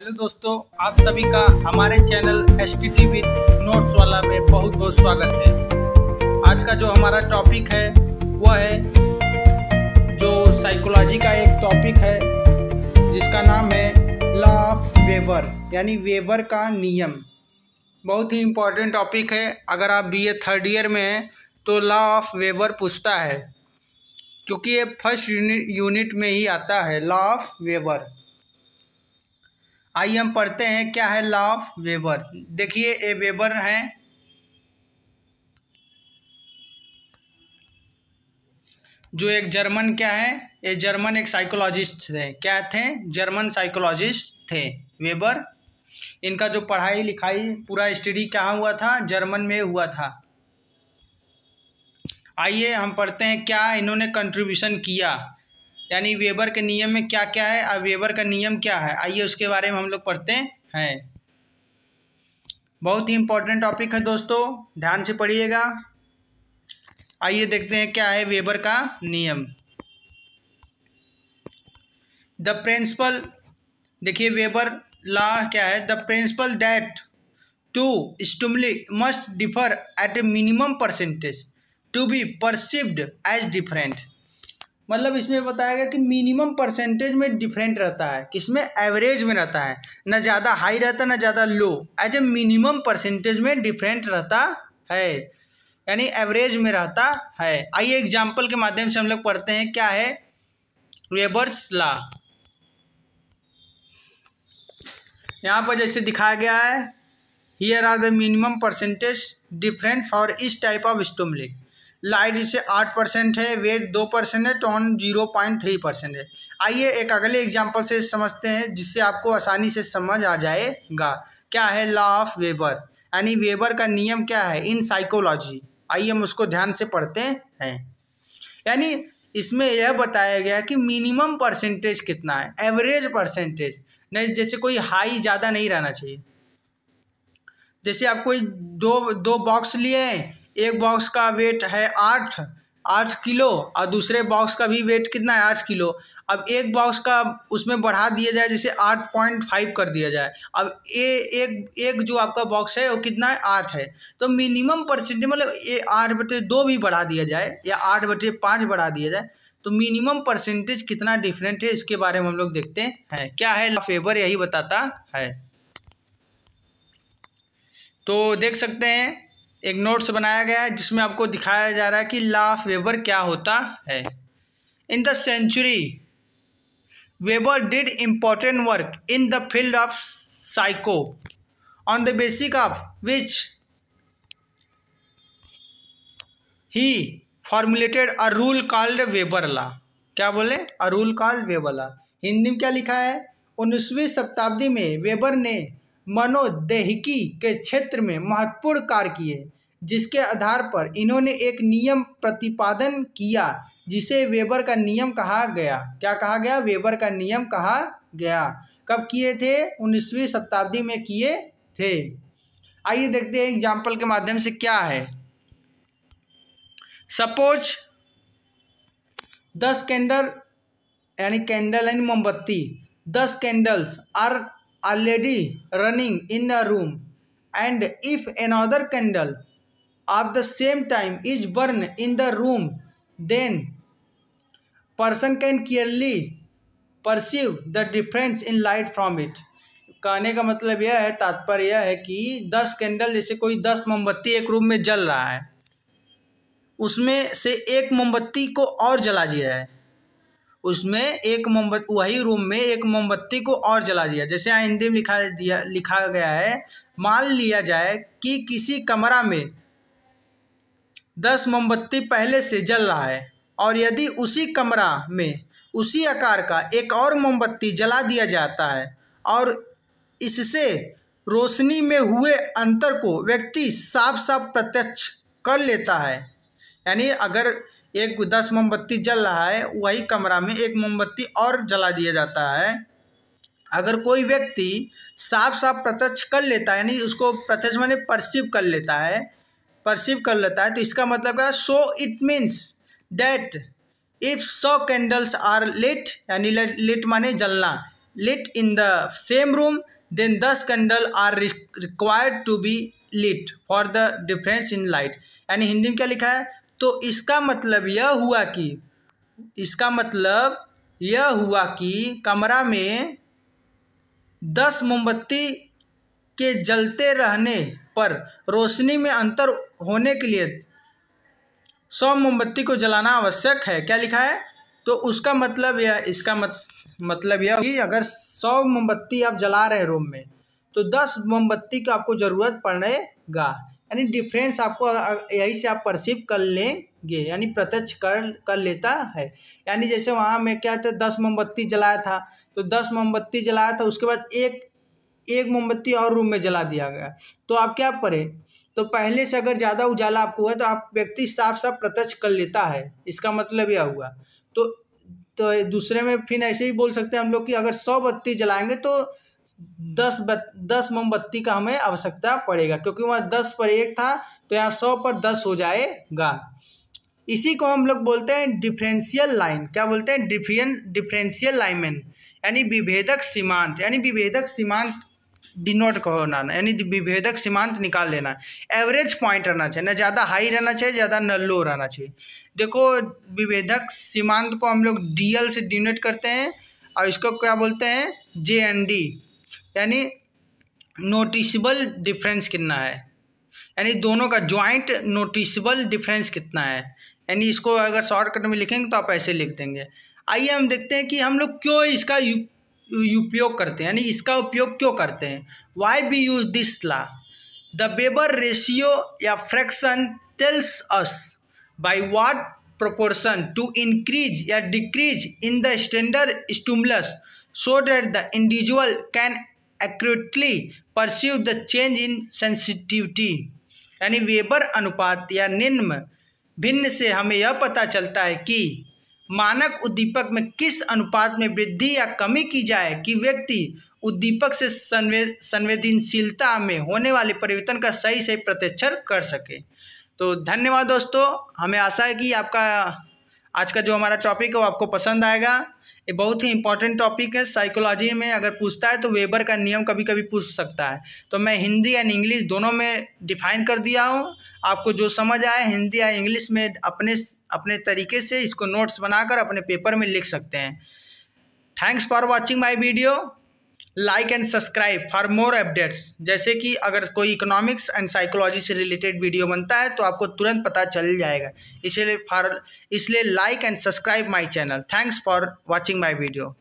Hello दोस्तों, आप सभी का हमारे चैनल HTT विद नोट्स वाला में बहुत बहुत स्वागत है। आज का जो हमारा टॉपिक है वह है जो साइकोलॉजी का एक टॉपिक है जिसका नाम है लॉ ऑफ वेबर यानी वेबर का नियम। बहुत ही इम्पोर्टेंट टॉपिक है। अगर आप BA थर्ड ईयर में हैं तो लॉ ऑफ वेबर पूछता है, क्योंकि ये फर्स्ट यूनिट में ही आता है लॉ ऑफ वेबर। आइए हम पढ़ते हैं क्या है लॉ ऑफ वेबर। देखिए, ए वेबर हैं, जो एक जर्मन क्या है, ये जर्मन एक साइकोलॉजिस्ट थे। क्या थे? जर्मन साइकोलॉजिस्ट थे वेबर। इनका जो पढ़ाई लिखाई पूरा स्टडी कहाँ हुआ था? जर्मन में हुआ था। आइए हम पढ़ते हैं क्या इन्होंने कंट्रीब्यूशन किया, यानी वेबर के नियम में क्या क्या है और वेबर का नियम क्या है। आइए उसके बारे में हम लोग पढ़ते हैं। बहुत ही इम्पोर्टेंट टॉपिक है दोस्तों, ध्यान से पढ़िएगा। आइए देखते हैं क्या है वेबर का नियम। द प्रिंसिपल, देखिए वेबर लॉ क्या है। The principle that two stimuli must differ at a minimum percentage to be perceived as different. मतलब इसमें बताया गया कि मिनिमम परसेंटेज में डिफरेंट रहता है, किसमें? एवरेज में रहता है, ना ज़्यादा हाई रहता ना ज़्यादा लो। एज ए मिनिमम परसेंटेज में डिफरेंट रहता है, यानी एवरेज में रहता है। आइए एग्जाम्पल के माध्यम से हम लोग पढ़ते हैं क्या है वेबर्स लॉ। यहाँ पर जैसे दिखाया गया है, here are the minimum percentage different for इस टाइप ऑफ स्टिमुली। लाइट इसे 8% है, वेट 2% है, टोन 0.3% है। आइए एक अगले एग्जाम्पल से समझते हैं जिससे आपको आसानी से समझ आ जाएगा क्या है लॉ ऑफ वेबर, यानी वेबर का नियम क्या है इन साइकोलॉजी। आइए हम उसको ध्यान से पढ़ते हैं। यानी इसमें यह बताया गया कि मिनिमम परसेंटेज कितना है, एवरेज परसेंटेज नहीं, जैसे कोई हाई ज़्यादा नहीं रहना चाहिए। जैसे आप कोई दो बॉक्स लिए, एक बॉक्स का वेट है 8 किलो और दूसरे बॉक्स का भी वेट कितना है 8 किलो। अब एक बॉक्स का उसमें बढ़ा दिया जाए, जैसे 8.5 कर दिया जाए। अब एक जो आपका बॉक्स है वो कितना है 8 है, तो मिनिमम परसेंटेज मतलब ये 8/2 भी बढ़ा दिया जाए या 8/5 बढ़ा दिया जाए, तो मिनिमम परसेंटेज कितना डिफरेंट है इसके बारे में हम लोग देखते हैं। क्या है लॉ ऑफ वेबर, यही बताता है। तो देख सकते हैं एक नोट्स बनाया गया है जिसमें आपको दिखाया जा रहा है कि लॉ ऑफ वेबर क्या होता है। In the century Weber did important work in the field of psycho on the basis of which he formulated a rule called Weber law. क्या बोले? A rule called Weber law. Hindi में क्या लिखा है? 19वीं शताब्दी में वेबर ने मनोदैहिकी के क्षेत्र में महत्वपूर्ण कार्य किए, जिसके आधार पर इन्होंने एक नियम प्रतिपादन किया जिसे वेबर का नियम कहा गया। क्या कहा गया? वेबर का नियम कहा गया। कब किए थे? 19वीं शताब्दी में किए थे। आइए देखते हैं एग्जाम्पल के माध्यम से क्या है। सपोज 10 कैंडल, यानी कैंडल यानी मोमबत्ती, 10 candles are already running in a room, and if another candle of the same time is burned in the room, then person can clearly perceive the difference in light from it। कहने का मतलब यह है, तात्पर्य यह है कि 10 candle, जैसे कोई 10 मोमबत्ती एक रूम में जल रहा है, उसमें से एक मोमबत्ती को और जला दिया है, उसमें एक मोमबत्ती, वही रूम में एक मोमबत्ती को और जला दिया। जैसे यहाँ हिंदी में लिखा गया है, मान लिया जाए कि किसी कमरा में 10 मोमबत्ती पहले से जल रहा है और यदि उसी कमरा में उसी आकार का एक और मोमबत्ती जला दिया जाता है और इससे रोशनी में हुए अंतर को व्यक्ति साफ साफ प्रत्यक्ष कर लेता है। यानी अगर एक 10 मोमबत्ती जल रहा है, वही कमरा में एक मोमबत्ती और जला दिया जाता है, अगर कोई व्यक्ति साफ साफ प्रत्यक्ष कर लेता है, यानी उसको प्रत्यक्ष माने परसीव कर लेता है, तो इसका मतलब क्या? So it means that if 100 candles are lit, यानी लिट माने जलना, lit in the same room, then 10 candle are required to be lit for the difference in light। यानी हिंदी में क्या लिखा है, तो इसका मतलब यह हुआ कि कमरा में 10 मोमबत्ती के जलते रहने पर रोशनी में अंतर होने के लिए 100 मोमबत्ती को जलाना आवश्यक है। क्या लिखा है, तो उसका मतलब इसका मतलब यह कि अगर 100 मोमबत्ती आप जला रहे हैं रूम में, तो 10 मोमबत्ती का आपको ज़रूरत पड़ेगा। यानी डिफरेंस आपको यही से आप परसीव कर लेंगे, यानी प्रत्यक्ष कर लेता है। यानी जैसे वहाँ में क्या था, 10 मोमबत्ती जलाया था, तो 10 मोमबत्ती जलाया था, उसके बाद एक मोमबत्ती और रूम में जला दिया गया, तो आप क्या पढ़े, तो पहले से अगर ज़्यादा उजाला आपको हुआ तो आप व्यक्ति साफ प्रत्यक्ष कर लेता है। इसका मतलब यह हुआ। तो दूसरे में फिर ऐसे ही बोल सकते हैं हम लोग कि अगर 100 बत्ती जलाएंगे तो 10 मोमबत्ती का हमें आवश्यकता पड़ेगा, क्योंकि वहाँ 10 पर 1 था, तो यहाँ 100 पर 10 हो जाएगा। इसी को हम लोग बोलते हैं डिफरेंशियल लाइन। क्या बोलते हैं, डिफरेंशियल लाइनमेन, यानी विभेदक सीमांत। यानी विभेदक सीमांत डिनोट होना, यानी विभेदक सीमांत निकाल लेना। एवरेज पॉइंट रहना चाहिए, ना ज़्यादा हाई रहना चाहिए, ज़्यादा न लो रहना चाहिए। देखो विभेदक सीमांत को हम लोग DL से डिनोट करते हैं, और इसको क्या बोलते हैं, JND, यानी नोटिसेबल डिफरेंस कितना है, यानी दोनों का ज्वाइंट नोटिसेबल डिफरेंस कितना है। यानी इसको अगर शॉर्टकट में लिखेंगे तो आप ऐसे लिख देंगे। आइए हम देखते हैं कि हम लोग क्यों इसका उपयोग करते हैं, यानी इसका उपयोग क्यों करते हैं। Why we use this law, the Weber ratio या fraction tells us by what proportion to increase या decrease in the standard stimulus so that the individual can accurately perceive the change in sensitivity. यानी Weber अनुपात या निम्न भिन्न से हमें यह पता चलता है कि मानक उद्दीपक में किस अनुपात में वृद्धि या कमी की जाए कि व्यक्ति उद्दीपक से संवेदनशीलता में होने वाले परिवर्तन का सही प्रत्यक्षण कर सके। तो धन्यवाद दोस्तों, हमें आशा है कि आपका आज का जो हमारा टॉपिक है वो आपको पसंद आएगा। ये बहुत ही इंपॉर्टेंट टॉपिक है। साइकोलॉजी में अगर पूछता है तो वेबर का नियम कभी कभी पूछ सकता है, तो मैं हिंदी एंड इंग्लिश दोनों में डिफाइन कर दिया हूँ। आपको जो समझ आए हिंदी या इंग्लिश में अपने तरीके से इसको नोट्स बनाकर अपने पेपर में लिख सकते हैं। Thanks for watching my video, like and subscribe for more updates. जैसे कि अगर कोई इकोनॉमिक्स एंड साइकोलॉजी से रिलेटेड वीडियो बनता है तो आपको तुरंत पता चल जाएगा, इसलिए like and subscribe my channel. Thanks for watching my video.